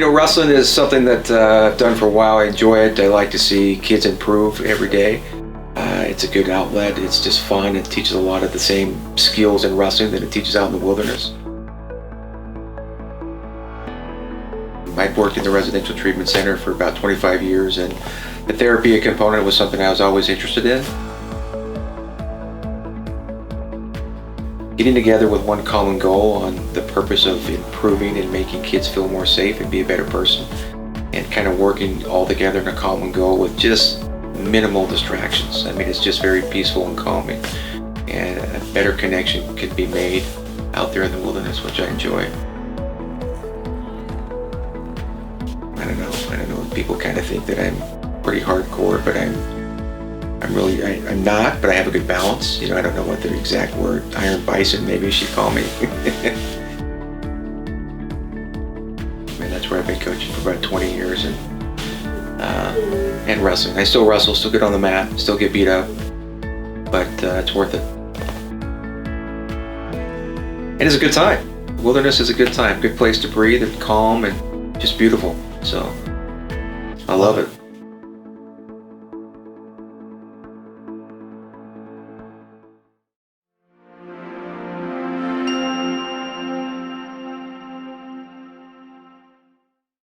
Wrestling is something that I've done for a while. I enjoy it. I like to see kids improve every day. It's a good outlet. It's just fun. It teaches a lot of the same skills in wrestling that it teaches out in the wilderness. I've worked in the residential treatment center for about 25 years, and the therapeutic component was something I was always interested in. Getting together with one common goal on the purpose of improving and making kids feel more safe and be a better person, and kind of working all together in a common goal with just minimal distractions. I mean, it's just very peaceful and calming, and a better connection could be made out there in the wilderness, which I enjoy. I don't know. People kind of think that I'm pretty hardcore, but I'm not, but I have a good balance. I don't know what the exact word, iron bison, maybe she'd call me. And that's where I've been coaching for about 20 years and wrestling. I still wrestle, still get on the mat, still get beat up, but it's worth it. And it's a good time. Wilderness is a good time, good place to breathe and calm and just beautiful. So I love it.